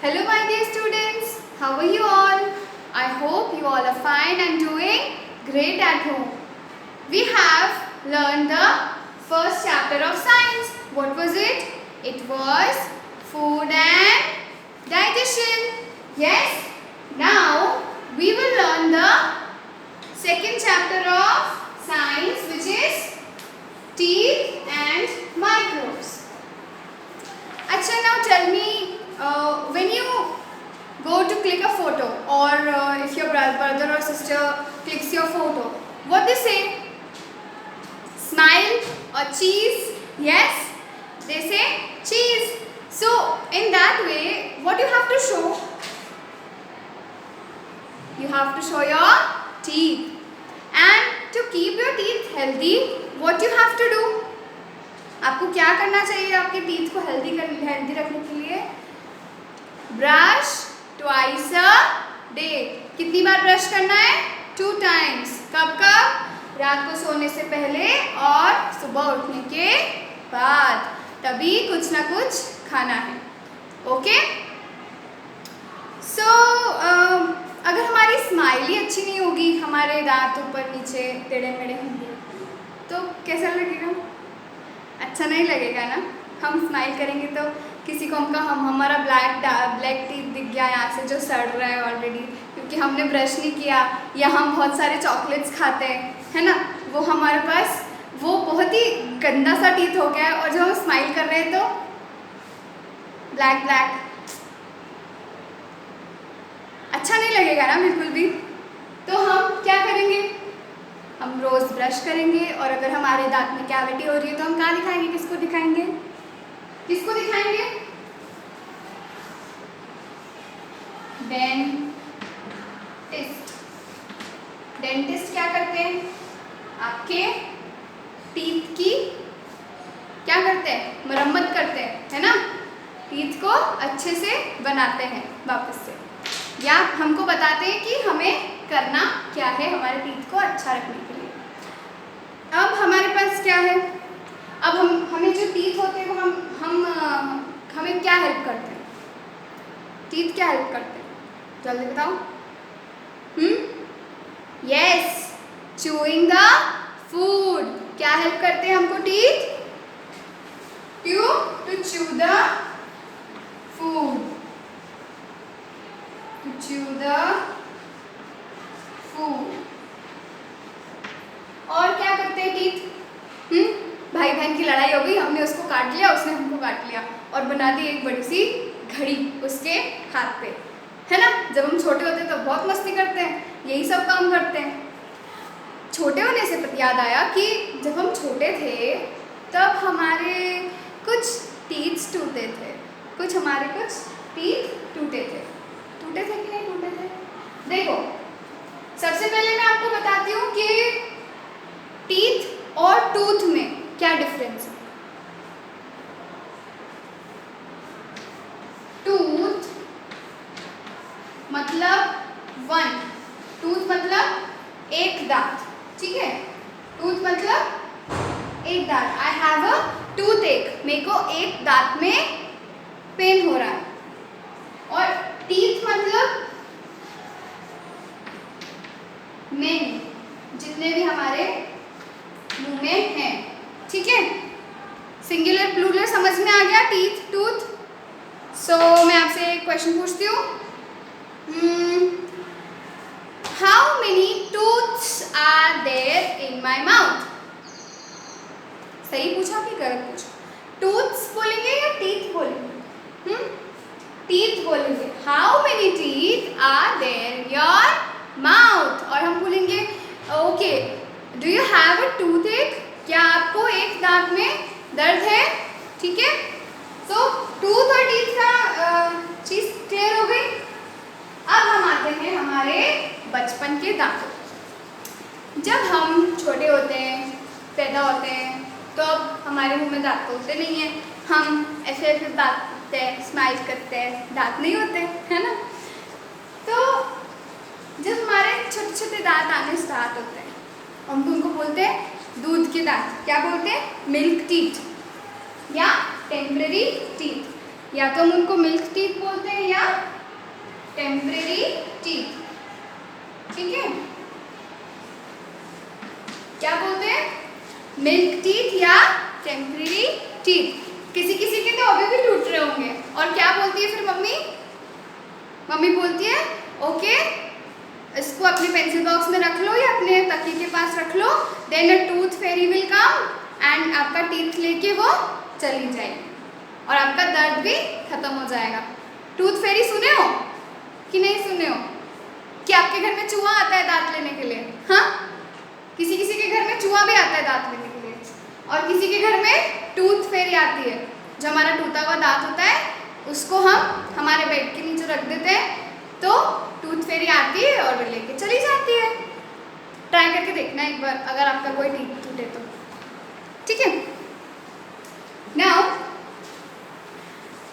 Hello my dear students, how are you all? I hope you all are fine and doing great at home. We have learned the first chapter of science. What was it? It was food and digestion. Yes? Now we will learn the second chapter of science, which is teeth and microbes. Acha, now tell me, when you go to click a photo, or if your brother or sister clicks your photo, what they say? Smile or cheese? Yes, they say cheese. So in that way, what you have to show? You have to show your teeth. And to keep your teeth healthy, what you have to do? आपको क्या करना चाहिए आपके teeth को healthy रखने के लिए? Brush twice a day. कितनी बार ब्रश करना है? 2 times. कब कब? रात को सोने से पहले और सुबह उठने के बाद. तभी कुछ ना कुछ खाना है. ओके? सो अगर हमारी स्माइल ही अच्छी नहीं होगी, हमारे दांत ऊपर नीचे टेढ़े मेढ़े होंगे, तो कैसा लगेगा? अच्छा नहीं लगेगा ना. हम स्माइल करेंगे तो किसी को हमारा ब्लैक टीथ दिख गया यहाँ से जो सड़ रहा है ऑलरेडी, क्योंकि हमने ब्रश नहीं किया, या हम बहुत सारे चॉकलेट्स खाते हैं, है ना, वो हमारे पास वो बहुत ही गंदा सा टीथ हो गया है, और जब हम स्माइल कर रहे हैं तो ब्लैक. अच्छा नहीं लगेगा ना बिल्कुल भी. तो हम क्या करेंगे? हम रोज़ ब्रश करेंगे, और अगर हमारे दांत में कैविटी हो रही है तो हम कहाँ दिखाएंगे? किसको दिखाएंगे? किसको दिखाएंगे? डेंटिस्ट. डेंटिस्ट क्या करते हैं? आपके टीथ की क्या करते हैं? मरम्मत करते हैं, है ना. टीथ को अच्छे से बनाते हैं वापस से, या हमको बताते हैं कि हमें करना क्या है हमारे टीथ को अच्छा रखने के लिए. अब हमारे पास क्या है? अब हमें जो टीथ होते हैं वो हमें क्या हेल्प करते हैं? टीथ क्या हेल्प करते हैं? जल्दी बताओ. Yes, chewing the food. क्या हेल्प करते हैं हमको teeth? To chew the food. To chew the food. और क्या करते हैं टीथ? भाई बहन की लड़ाई हो गई, हमने उसको काट लिया, उसने हमको काट लिया, और बना दी एक बड़ी सी घड़ी उसके हाथ पे, है ना. जब हम छोटे होते हैं तो बहुत मस्ती करते हैं, यही सब काम करते हैं. छोटे होने से याद आया कि जब हम छोटे थे तब हमारे कुछ टीथ टूटे थे. कुछ टीथ टूटे थे कि नहीं टूटे थे? देखो, सबसे पहले मैं आपको बताती हूँ कि टीथ और टूथ में क्या डिफरेंस है. टूथ मतलब 1, टूथ मतलब एक दांत, ठीक है. टूथ मतलब एक दांत. आई हैव अ टूथ एक, मेरे को एक दांत में पेन हो रहा है. और टीथ मतलब मेन जितने भी हमारे मुंह में हैं, ठीक है. सिंगुलर प्लूरल समझ में आ गया? Teeth, tooth. सो मैं आपसे एक क्वेश्चन पूछती हूँ. How many tooths are there in my mouth? सही पूछा कि गलत पूछा? टूथ्स बोलेंगे या टीथ बोलेंगे? टीथ बोलेंगे. How many teeth are there in your mouth. और हम बोलेंगे okay, do you have a toothache? क्या आपको एक दांत में दर्द है? ठीक है. सो टूथ और टीथ का चीज क्लियर हो गई. अब हम आते हैं हमारे बचपन के दांतों. जब हम छोटे होते हैं, पैदा होते हैं, तो अब हमारे मुंह में दांत तो होते नहीं हैं. हम ऐसे बात करते हैं, स्माइल करते हैं, दांत नहीं होते, है ना. तो जब हमारे छोटे छोटे दांत आने स्टार्ट होते हैं, हम उनको बोलते हैं दूध के दांत. क्या बोलते हैं? मिल्क टीथ या टेम्पररी टीथ. या तो हम उनको मिल्क टीथ बोलते हैं या टेम्परेरी टीथ। ठीक है, क्या बोलते हैं? मिल्क टीथ या टेम्परेरी टीथ। किसी किसी के तो अभी भी टूट रहे होंगे। और क्या बोलती है फिर मम्मी? मम्मी बोलती है ओके, इसको अपने पेंसिल बॉक्स में रख लो या अपने तकिए के पास रख लो, then a tooth fairy will come and आपका टीथ लेके वो चली जाएगी और आपका दर्द भी खत्म हो जाएगा। टूथ फेरी सुने हो कि नहीं सुने हो? कि आपके घर में चूहा आता है दांत लेने के लिए? हाँ, किसी किसी के घर में चूहा भी आता है दांत लेने के लिए, और किसी के घर में टूथ फेरी आती है। जो हमारा टूटा हुआ दांत होता है उसको हम हमारे बेड के नीचे रख देते हैं, तो टूथ फेरी आती है और वो लेके चली जाती है। ट्राई करके देखना एक बार अगर आपका कोई टीथ टूटे तो। ठीक है, नाउ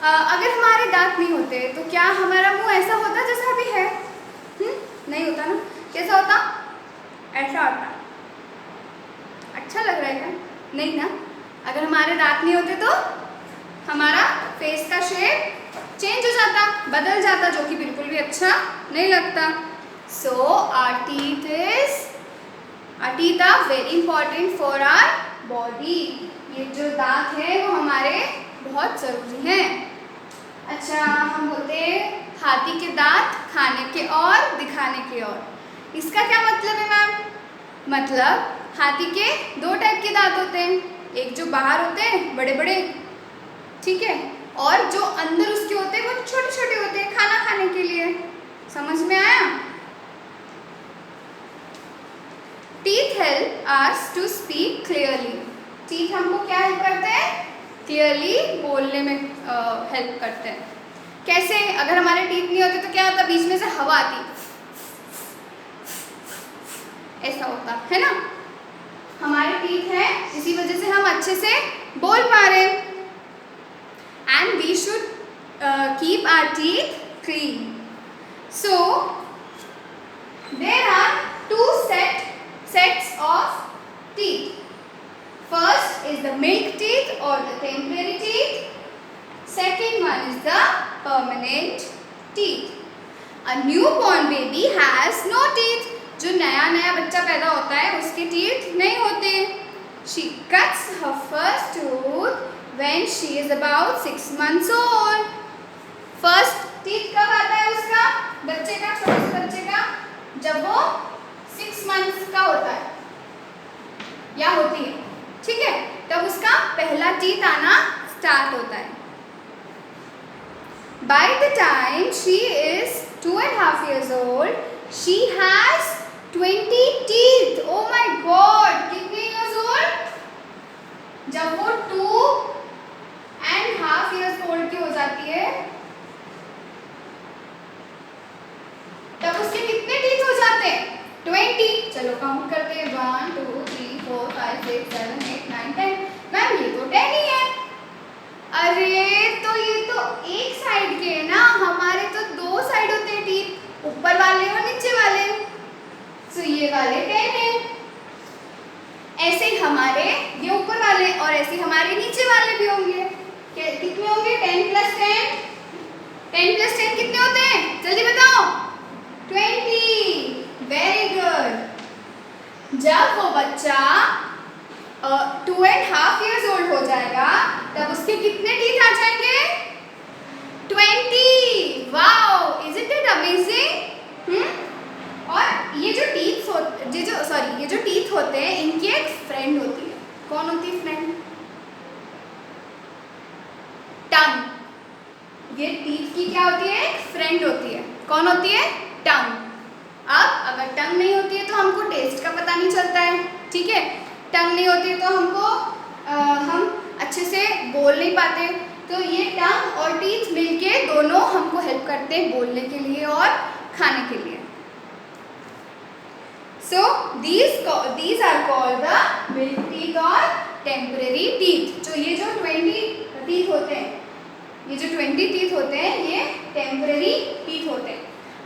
अगर हमारे दांत नहीं होते तो क्या हमारा मुंह ऐसा होता जैसा अभी है? नहीं होता ना। कैसा होता? ऐसा होता। अच्छा लग रहा है क्या? नहीं ना। अगर हमारे दांत नहीं होते तो हमारा फेस का शेप चेंज हो जाता, बदल जाता, जो कि बिल्कुल भी अच्छा नहीं लगता। So our teeth are very important for our body. ये जो दांत है वो हमारे बहुत ज़रूरी हैं। अच्छा, हम बोलते हैं हाथी के दांत खाने के और दिखाने के और। इसका क्या मतलब है मैम? मतलब हाथी के दो टाइप के दांत होते हैं, एक जो बाहर होते हैं बड़े बड़े, ठीक है, और जो अंदर उसके होते हैं वो छोटे छोटे होते हैं खाना खाने के लिए। समझ में आया? Teeth help us to speak clearly. Teeth हमको क्या हेल्प करते हैं? क्लियरली बोलने में हेल्प करते हैं। कैसे? अगर हमारे टीथ नहीं होते तो क्या होता? बीच में से हवा आती, ऐसा होता है ना। हमारे टीथ है, इसी वजह से हम अच्छे से बोल पा रहे हैं। And we should keep our teeth clean. So there are two sets of teeth. First is the milk teeth or the temporary teeth. Second one is the permanent teeth. A newborn baby has no teeth. जो नया नया बच्चा पैदा होता है उसके teeth नहीं होते। She cuts her first tooth when she is about 6 months old. First teeth कब आता है उसका, बच्चे का, छोटे से बच्चे का? जब वो 6 months का होता है या होती है, ठीक है, तब उसका पहला टीथ आना स्टार्ट होता है। By the time she is 2.5 years old, she has 20 teeth. Oh my God! कितने years old? जब वो 2.5 years old की हो जाती है तब उसके कितने टीथ हो जाते हैं? 20। चलो काउंट करते हैं, 1 2 3 4 5 6 7 8 9 10। मैम ये तो 10 ही है। अरे तो ये तो एक साइड के है ना, हमारे तो दो साइड होते हैं टीथ, ऊपर वाले और नीचे वाले। तो ये वाले 10 है, ऐसे ही हमारे ये ऊपर वाले और ऐसे हमारे नीचे वाले भी होंगे। कितने होंगे? 10 + 10। 10 + 10 कितने होते हैं? जल्दी बताओ। 20। Very good. जब वो बच्चा 2.5 years old हो जाएगा तब उसके कितने टीथ आ जाएंगे? 20। Wow, is it amazing? और ये जो टीथ होते हैं इनकी एक फ्रेंड होती है। कौन होती है फ्रेंड? टंग। ये टीथ की क्या होती है? एक फ्रेंड होती है। कौन होती है? टंग। अब अगर टंग नहीं होती है तो हमको टेस्ट का पता नहीं चलता है, ठीक है। टंग नहीं होती है तो हमको हम अच्छे से बोल नहीं पाते। तो ये टंग और टीथ मिलके दोनों हमको हेल्प करते हैं बोलने के लिए और खाने के लिए। So these are called the milk teeth or temporary teeth. जो ये जो 20 teeth होते हैं, ये जो 20 teeth होते हैं ये temporary teeth होते हैं।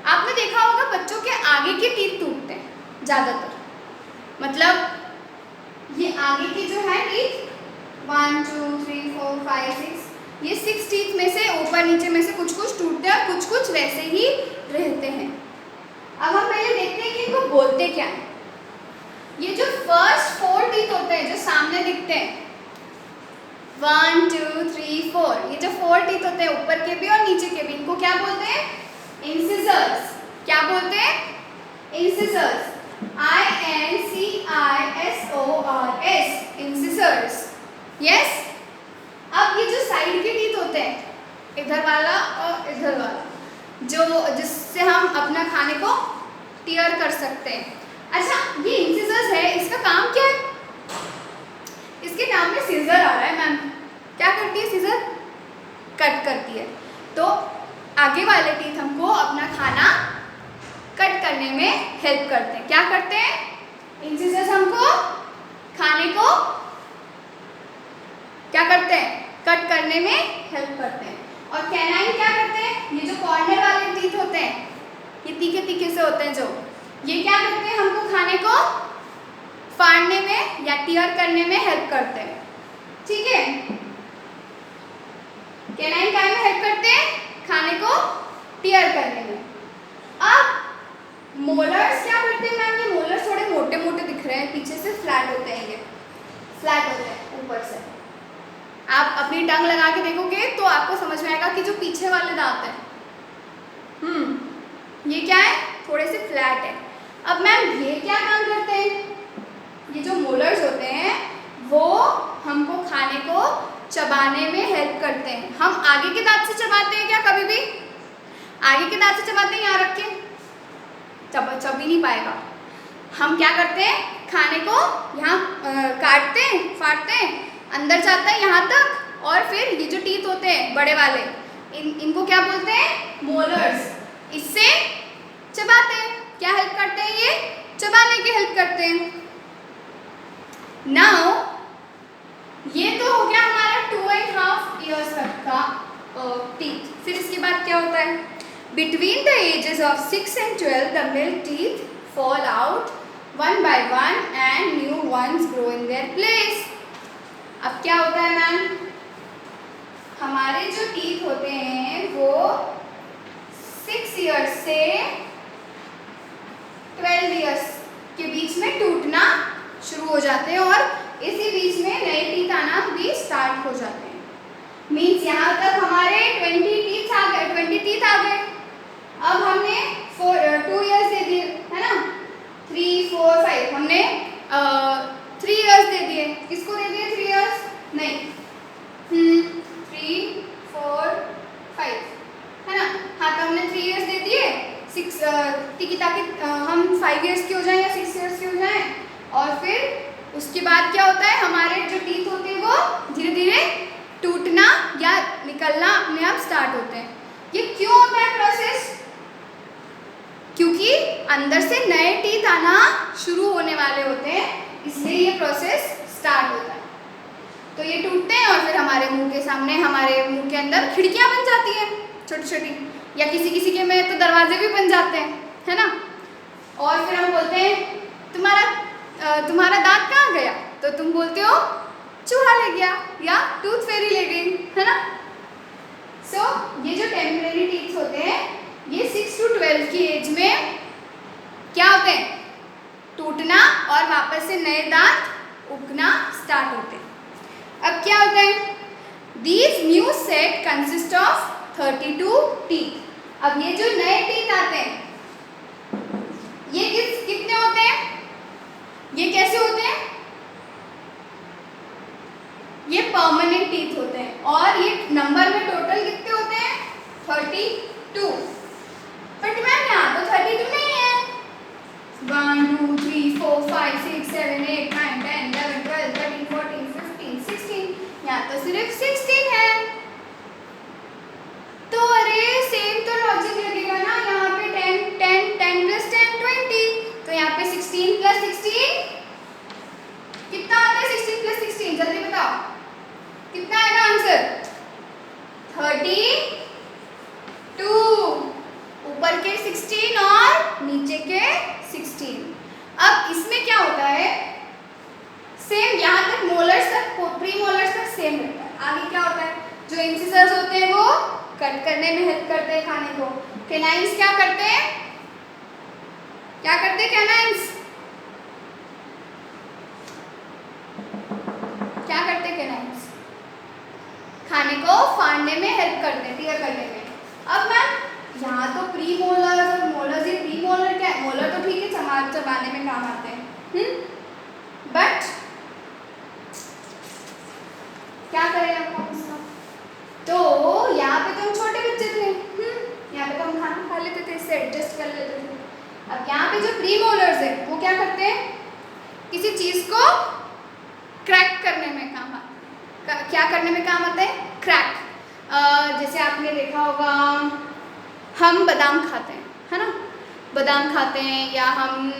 आपने देखा होगा बच्चों के आगे के टीथ टूटते हैं ज़्यादातर, मतलब ये आगे के जो है टीथ 1 2 3 4 5 6, ये 6 टीथ में से ऊपर नीचे में से कुछ कुछ टूटते हैं और कुछ कुछ वैसे ही रहते हैं। अब हम पहले देखते हैं कि इनको बोलते क्या है। ये जो फर्स्ट 4 टीथ होते हैं जो सामने दिखते हैं 1 2 3 4, ये जो 4 टीथ होते हैं ऊपर के भी और नीचे के भी, इनको क्या बोलते हैं? इंसिजर्स। क्या बोलते हैं? इंसिजर्स। INCISORS, incisors. यस। अब ये जो साइड के टीथ होते हैं, इधर वाला और इधर वाला, जो जिससे हम अपना खाने को टीयर कर सकते हैं। अच्छा, ये इंसिजर्स है, इसका काम क्या है? इसके नाम में सीजर आ रहा है मैम। क्या करती है सीजर? कट करती है। तो आगे वाले टीथ हमको अपना खाना कट करने में हेल्प करते हैं। क्या करते हैं? इंसिजर्स हमको खाने को क्या करते हैं? कट करने में हेल्प करते हैं। और कैनाइन क्या करते हैं? ये जो कॉर्नर वाले टीथ होते हैं, ये तीखे तीखे से होते हैं जो, ये क्या करते हैं? हमको खाने को फाड़ने में या टीयर करने में हेल्प करते हैं। ठीक है, कैनाइन काय में हेल्प करते हैं? खाने को टीयर करने में। अब मोलर्स क्या करते हैं मैम? ये मोलर्स थोड़े मोटे मोटे दिख रहे हैं, पीछे से फ्लैट होते हैं, ये फ्लैट होते हैं ऊपर से। आप अपनी टंग लगा के देखोगे तो आपको समझ में आएगा कि जो पीछे वाले दांत हैं ये क्या है? थोड़े से फ्लैट है। अब मैम ये क्या काम करते हैं? ये जो मोलर्स होते हैं वो हमको खाने को चबाने में हेल्प करते हैं। हम आगे के दांत से चबाते हैं क्या? कभी भी आगे के दांत से चबाते हैं? यहाँ रख के चब ही नहीं पाएगा। हम क्या करते हैं? खाने को यहाँ काटते हैं, फाड़ते हैं, अंदर जाता है यहाँ तक, और फिर ये जो टीथ होते हैं बड़े वाले, इनको क्या बोलते हैं? मोलर्स। इससे चबाते हैं। क्या हेल्प करते हैं? ये चबाने की हेल्प करते हैं। नाउ ये तो हो गया हमारा 2.5 ईयर्स तक का टीथ। फिर इसके बाद क्या होता है? Between the ages of 6 and 12 the milk teeth fall out one by one and new ones grow in their place. अब क्या होता है मैम? हमारे जो टीथ होते हैं वो 6 ईयर्स से 12 ईयर्स के बीच में टूटना शुरू हो जाते हैं और इसी बीच में नए टीथ आना भी स्टार्ट हो जाते हैं। मीन्स यहाँ तक हमारे 20 टीथ आ गए। अब हमने 2 ईयर्स दे दिए, है ना? 3 4 5 हमने 3 ईयर्स दे दिए। किसको दे दिए 3 ईयर्स? नहीं, 3 4 5, है ना? हाँ, तो हमने 3 ईयर्स दे दिए। 6 ताकि हम 5 ईयर्स के हो जाएं या 6 ईयर्स के हो जाएं। और फिर उसके बाद क्या होता है? हमारे जो टीथ होते हैं वो धीरे धीरे टूटना या निकलना अपने आप स्टार्ट होते हैं। ये क्यों होता है प्रोसेस? क्योंकि अंदर से नए टीथ आना शुरू होने वाले होते हैं, इसलिए ये प्रोसेस स्टार्ट होता है। तो ये टूटते हैं और फिर हमारे मुंह के सामने, हमारे मुंह के अंदर खिड़कियां बन जाती हैं छोटी छोटी, या किसी किसी के में तो दरवाजे भी बन जाते हैं, है ना? और फिर हम बोलते हैं तुम्हारा दांत कहाँ गया? तो तुम बोलते हो चूहा ले गया या टूथ फेरी ले गई, है ना? सो ये जो टेम्परेरी टीथ होते हैं ये 6 to 12 की एज में क्या होते हैं? टूटना और वापस से नए दांत उगना स्टार्ट होते हैं। अब क्या होता है? These new set consist of 32 teeth. अब ये जो नए टीथ आते हैं ये कितने होते हैं? ये कैसे होते हैं? ये परमानेंट टीथ होते हैं और ये नंबर में टोटल कितने होते हैं? 32। बट मैम यहाँ तो 32 नहीं है। 1 2 3 4 5 6 7 8 9 10 11 12 13 14 15 16, यहाँ तो सिर्फ 16 है। तो अरे सेम तो लॉजिक लगेगा ना, यहाँ पे 10 plus 10 20, तो यहाँ पे 16 plus 16 कितना आता है? 16 plus 16 जल्दी बताओ कितना आएगा आंसर? 32। ऊपर के 16 और नीचे के 16। अब इसमें क्या होता है? सेम यहाँ तक मोलर्स तक, प्री मोलर्स तक सेम रहता है। आगे क्या होता है? जो इंसिसर्स होते हैं वो कट करने में हेल्प करते हैं खाने को। कैनाइंस क्या करते हैं? क्या करते हैं कैनाइंस? क्या करते हैं कैनाइंस? खाने को फाड़ने में हेल्प करते हैं, टीयर करने में। अब मैम यहाँ तो प्री मोलर और मोलर, ये प्री मोलर क्या है? मोलर तो ठीक है, चबाने में काम आते हैं, बट क्या करें अब हम इसका? तो यहाँ पे तो हम छोटे बच्चे थे, यहाँ पे तो हम खाना खा लेते थे, इससे एडजस्ट कर लेते थे। अब यहाँ पे जो प्री मोलर्स है वो क्या करते हैं? किसी चीज को क्रैक करने में काम क्या करने में काम आते हैं? क्रैक। जैसे आपने देखा होगा, हम बादाम खाते हैं, है ना? बादाम खाते हैं, या हम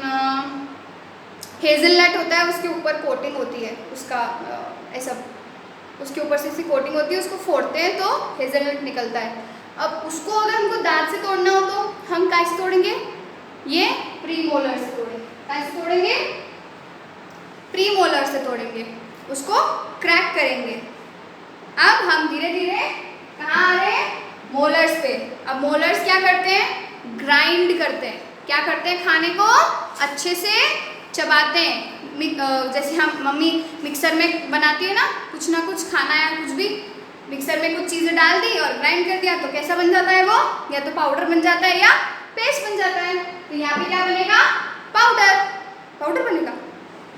हेज़लनट होता है, उसके ऊपर कोटिंग होती है, उसका ऐसा उसके ऊपर से ऐसी कोटिंग होती है, उसको फोड़ते हैं तो हेज़लनट निकलता है। अब उसको अगर हमको दांत से तोड़ना हो तो हम कैसे तोड़ेंगे? ये प्री मोलर से तोड़ेंगे। कैसे तोड़ेंगे? प्री मोलर से तोड़ेंगे, उसको क्रैक करेंगे। अब हम धीरे धीरे कहाँ आ रहे हैं? मोलर्स पे। अब मोलर्स क्या करते हैं? ग्राइंड करते हैं। क्या करते हैं? खाने को अच्छे से चबाते हैं। जैसे हम मम्मी मिक्सर में बनाती है ना कुछ खाना या कुछ भी, मिक्सर में कुछ चीज़ें डाल दी और ग्राइंड कर दिया तो कैसा बन जाता है वो? या तो पाउडर बन जाता है या पेस्ट बन जाता है। तो यहाँ पे क्या बनेगा? पाउडर। पाउडर बनेगा?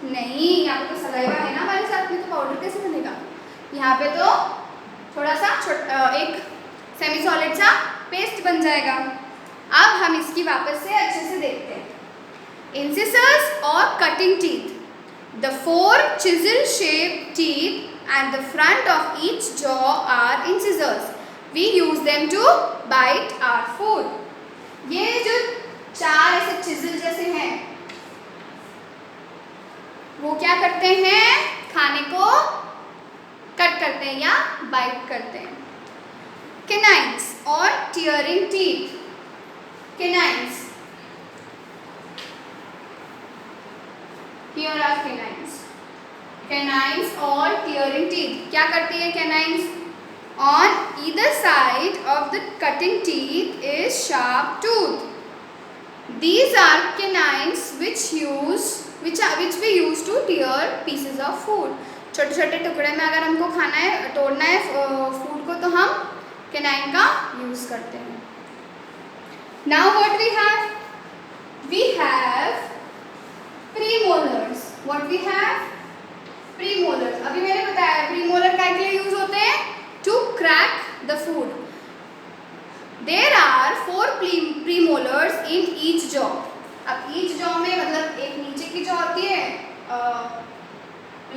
नहीं, यहाँ पे तो सलाइवा है ना हमारे साथ में, तो पाउडर कैसे बनेगा? यहाँ पे तो थोड़ा सा एक सेमी सॉलिड सा पेस्ट बन जाएगा। अब हम इसकी वापस से अच्छे से देखते हैं। इंसिसर्स और cutting teeth, the 4 chisel shaped teeth at the front of each jaw are incisors. We use them to bite our food. ये जो 4 ऐसे चिजल जैसे हैं वो क्या करते हैं? खाने को कट करते हैं या बाइट करते हैं। Canines or tearing teeth. Canines. Here are canines. Canines or tearing teeth. क्या करती है canines? On either side of the cutting teeth is sharp tooth. These are canines which we use to tear pieces of food. छोटे छोटे टुकड़े में अगर हमको खाना है, तोड़ना है फूड को, तो हम कैनाइन का यूज करते हैं। Now what we have? We have premolars. What we have? Premolars. अभी मैंने बताया प्रीमोलर क्या के लिए यूज होते हैं? To crack the food. There are 4 premolars in each jaw. अब each jaw में मतलब एक नीचे की jaw होती है,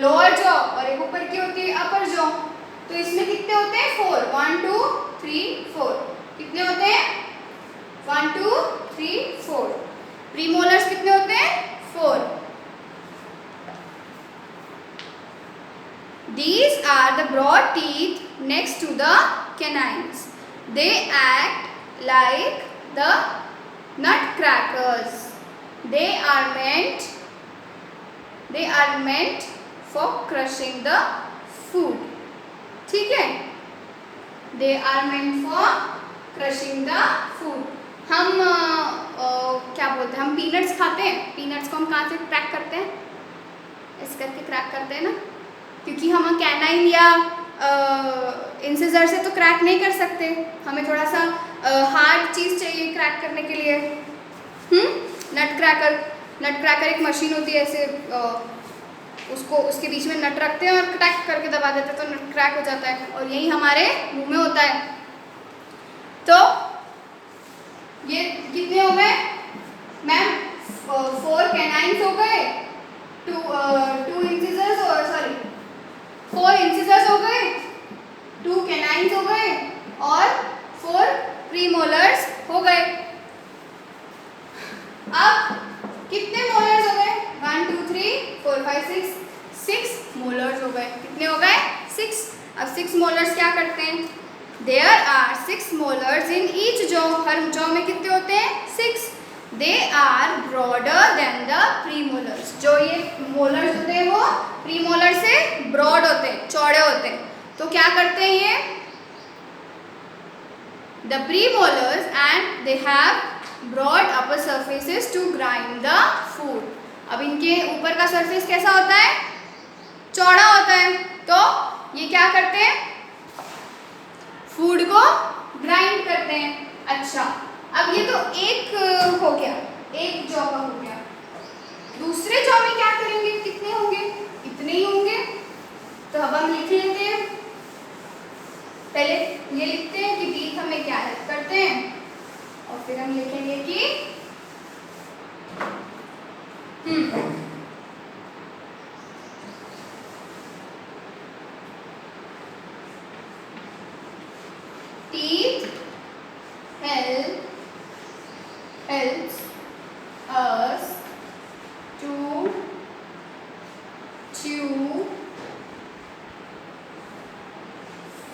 लोअर जॉ, और एक ऊपर की होती है अपर जॉ। तो इसमें कितने होते हैं? 4। 1 2 3 4। कितने होते हैं? 1 2 3 4। प्रीमोलर्स कितने होते हैं? 4। These are the broad teeth next to the canines. They act like the nutcrackers. They are meant for crushing the food. ठीक है? They are meant for crushing the food. हम क्या बोलते हैं? हम पीनट्स खाते हैं। पीनट्स को हम कहाँ से क्रैक करते हैं? इस करके क्रैक करते हैं ना, क्योंकि हम कैनाइन या इंसिजर से तो क्रैक नहीं कर सकते, हमें थोड़ा सा हार्ड चीज़ चाहिए क्रैक करने के लिए। नट क्रैकर एक मशीन होती है, ऐसे उसके बीच में नट रखते हैं और क्रैक करके दबा देते हैं तो नट क्रैक हो जाता है, और यही हमारे मुंह में होता है। तो ये कितने हो गए मैम? 4 कैनाइन्स हो गए, 2 इंसिजर्स, और सॉरी 4 इंसिजर्स हो गए, 2 कैनाइन्स हो गए और 4 प्रीमोलर्स हो गए। अब कितने मोलर्स हो गए? 1 2 3 4 5 6 मोलर्स हो गए। कितने हो गए? 6। अब 6 मोलर्स क्या करते हैं? There are 6 molars in each jaw. Her jaw में कितने होते हैं? 6. They are broader than the premolars. जो ये molars होते हैं वो premolar से broad होते हैं, चौड़े होते हैं। तो क्या करते हैं ये? the premolars and they have broad upper surfaces to grind the food. अब इनके ऊपर का सरफेस कैसा होता है? चौड़ा होता है। तो ये क्या करते हैं? फूड को ग्राइंड करते हैं। अच्छा, अब ये तो एक हो गया, एक जॉ का हो गया। दूसरे जॉ में क्या करेंगे? कितने होंगे? इतने ही होंगे। तो अब हम लिख लेते हैं। पहले ये लिखते हैं कि टीथ हमें क्या हेल्प करते हैं, और फिर हम लिखेंगे कि teeth helps us to chew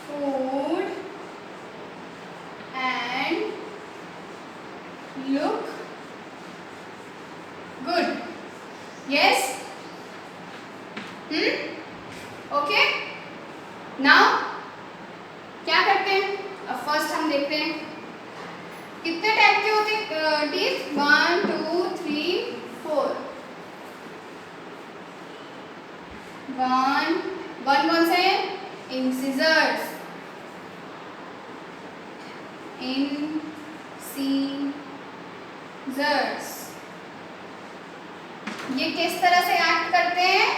food and look good. Yes? Okay? Now क्या करते हैं? अब फर्स्ट हम देखते हैं कितने टाइप के होते हैं टीथ। 1 2 3 4। 1 कौन सा है? इंसिजर्स। ये किस तरह से एक्ट करते हैं?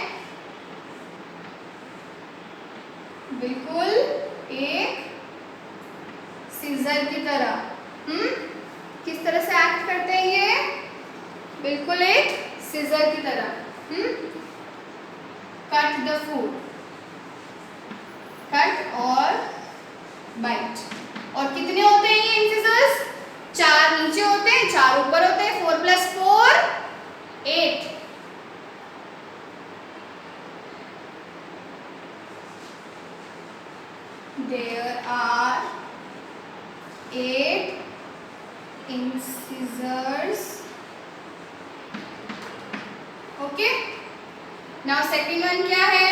बिल्कुल एक सीजर की तरह। किस तरह से एक्ट करते हैं ये? बिल्कुल एक सीजर की तरह। कट द फूड, कट और बाइट। और कितने होते हैं ये इंसिजर्स? 4 नीचे होते हैं, 4 ऊपर होते हैं। 4 + 4 8। There are 8 incisors. Okay. Now second one क्या है?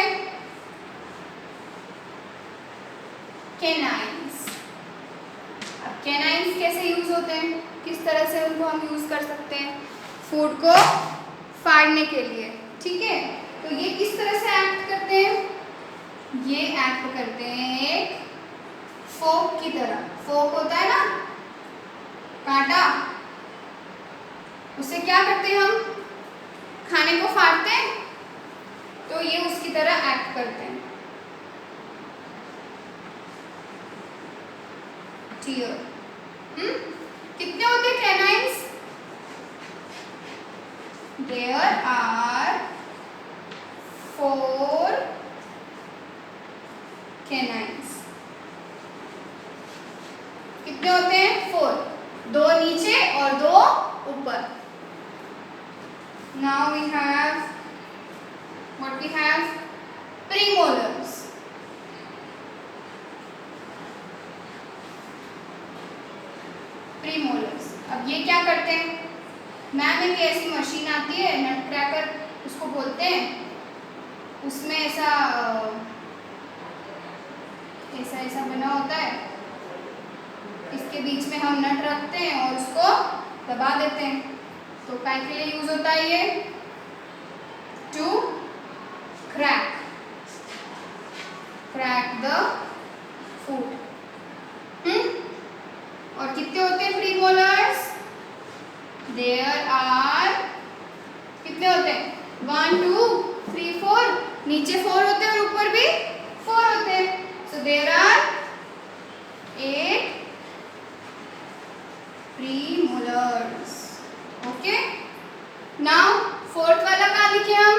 Canines. अब canines कैसे यूज होते हैं? किस तरह से उनको हम यूज कर सकते हैं? फूड को फाड़ने के लिए। ठीक है, तो ये किस तरह से एक्ट करते हैं? ये एक्ट करते हैं एक फोक की तरह। फोक होता है ना, कांटा, उससे क्या करते हैं हम? खाने को फाड़ते हैं। तो ये उसकी तरह एक्ट करते हैं। टीयर। कितने होते हैं कैनाइन्स? There are 4 canines. कितने होते हैं? 4। 2 नीचे और 2 ऊपर। Now we have what we have? Premolars. Premolars. अब ये क्या करते हैं? मैम एक ऐसी मशीन आती है, नट क्रैकर उसको बोलते हैं। उसमें ऐसा बना होता है। इसके बीच में हम नट रखते हैं और उसको दबा देते हैं। तो काय के लिए यूज होता है ये? To crack the food. और कितने होते हैं प्रीमोलर्स? देयर आर, कितने होते हैं? 1 2 3 4। नीचे 4 होते हैं और ऊपर भी 4 होते हैं। So there are 8 premolars. Okay. Now fourth वाला कहाँ लिखे हम?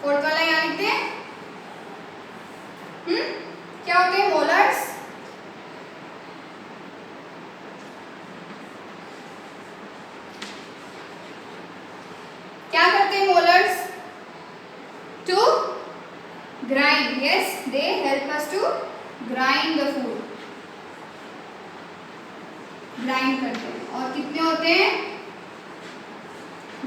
फोर्थ वाला यहाँ लिखते हैं। क्या होते हैं? मोलर्स। क्या करते हैं molars? To grind. Yes, they help us to grind the food. Grind करते हैं। और कितने होते हैं?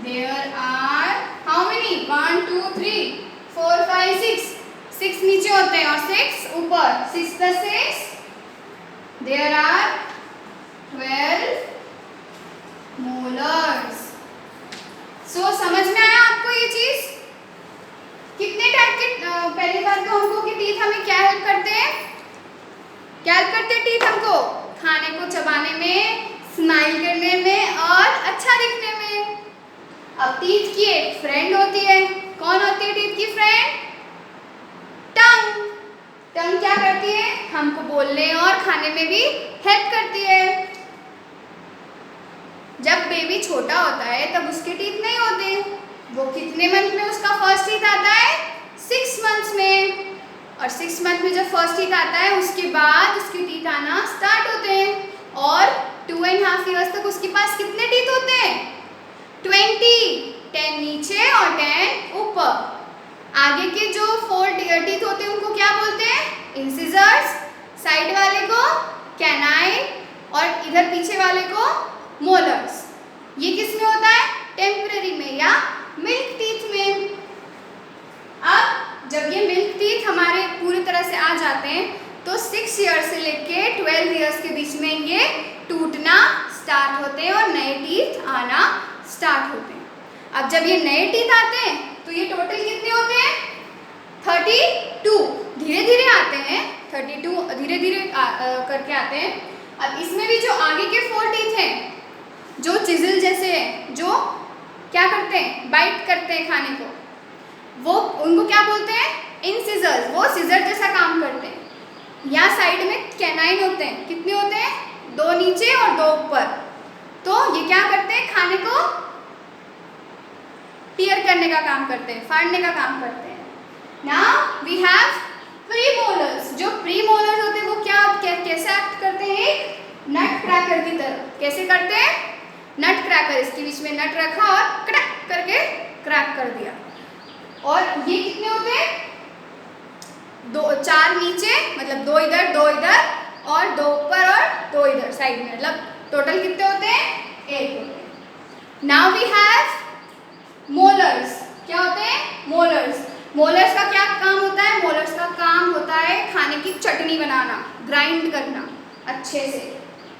There are how many? 1 2 3 4 5 6. 6 नीचे होते हैं और 6 ऊपर. 6 plus 6. There are 12 molars. So समझ में आया आपको ये चीज? कितने टाइप के पहली बात तो हमको कि टीथ हमें क्या हेल्प करते हैं? क्या हेल्प करते हैं टीथ हमको? खाने को चबाने में, स्माइल करने में और अच्छा दिखने में. अब टीथ की एक फ्रेंड होती है. कौन होती है टीथ की फ्रेंड? टंग. टंग क्या करती है? हमको बोलने और खाने में भी हेल्प करती है. जब बेबी छोटा होता है तब उसके टीथ नहीं होते. वो कितने मंथ में उसका फर्स्ट टीथ आता है? 6 मंथ्स में. और 6 मंथ में जब फर्स्ट टीथ आता है उसके बाद उसके टीथ आना स्टार्ट होते हैं. और 2.5 इयर्स तक उसके पास कितने टीथ होते हैं? 20. 10 नीचे और 10 ऊपर. आगे के जो 4 टीथ होते हैं उनको क्या बोलते हैं? इंसिजर्स. साइड वाले को कैनाइन और इधर पीछे वाले को मोलर्स. ये किस में होता है? टेम्पररी में या मिल्क टीथ में. अब जब ये मिल्क टीथ हमारे पूरी तरह से आ जाते हैं तो 6 ईयर्स से लेके 12 ईयर्स के बीच में ये टूटना स्टार्ट होते हैं और नए टीथ आना स्टार्ट होते हैं. अब जब ये नए टीथ आते हैं तो ये टोटल कितने होते हैं? 32. धीरे धीरे आते हैं. 32 धीरे धीरे करके आते हैं. अब इसमें भी जो आगे के 4 टीथ हैं जो चिजल जैसे हैं, जो क्या करते हैं? बाइट करते हैं खाने को, वो उनको क्या बोलते हैं? इंसिजर्स. वो सिजर जैसा काम करते हैं. यहाँ साइड में कैनाइन होते हैं. कितने होते हैं? 2 नीचे और 2 ऊपर. तो ये क्या करते हैं? खाने को टीयर करने का काम करते हैं, फाड़ने का काम करते हैं. Now we have premolars. जो प्रीमोलर्स होते हैं वो क्या कैसे एक्ट करते हैं? एक नट क्रैकर की तरह. कैसे करते हैं? नट क्रैकर. इसके बीच में नट रखा और क्रैक करके क्रैक कर दिया. और ये कितने होते हैं? 4 नीचे, मतलब 2 इधर 2 इधर और 2 ऊपर और 2 इधर साइड में. मतलब टोटल कितने होते हैं? 8 होते हैं. Now we have molars. क्या होते हैं? मोलर्स. मोलर्स का क्या काम होता है? मोलर्स का काम होता है खाने की चटनी बनाना, ग्राइंड करना अच्छे से.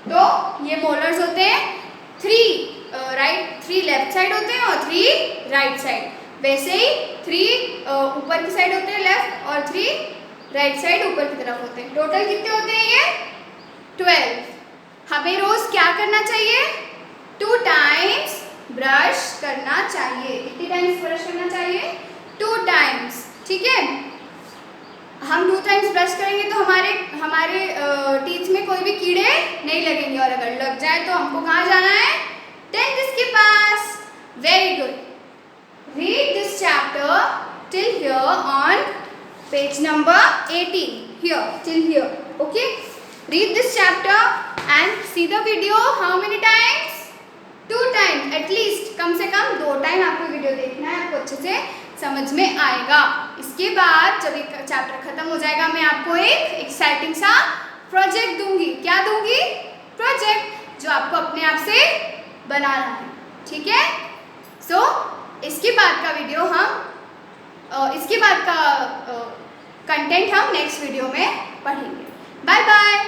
तो ये मोलर्स होते हैं 3 लेफ्ट साइड होते हैं और 3 राइट साइड. वैसे ही 3 ऊपर की साइड होते हैं लेफ्ट और 3 राइट साइड ऊपर की तरफ होते हैं. टोटल कितने होते हैं ये? 12. हमें रोज क्या करना चाहिए? 2 टाइम्स ब्रश करना चाहिए. कितने टाइम्स ब्रश करना चाहिए? 2 टाइम्स. ठीक है. हम 2 टाइम्स ब्रश करेंगे तो हमारे टीथ में कोई भी कीड़े नहीं लगेंगे. और अगर लग जाए तो हमको कहाँ जाना है? डेंटिस्ट के पास. Very good. Read this chapter till here on page number 18. Here, till here. Okay? Read this chapter and see the video how many times? 2 times. At least कम से कम 2 टाइम आपको वीडियो देखना है. आपको अच्छे से समझ में आएगा. इसके बाद जब एक चैप्टर खत्म हो जाएगा मैं आपको एक एक्साइटिंग सा प्रोजेक्ट दूंगी. क्या दूंगी? प्रोजेक्ट जो आपको अपने आप से बनाना है. ठीक है? सो इसके बाद का वीडियो इसके बाद का कंटेंट हम नेक्स्ट वीडियो में पढ़ेंगे. Bye bye.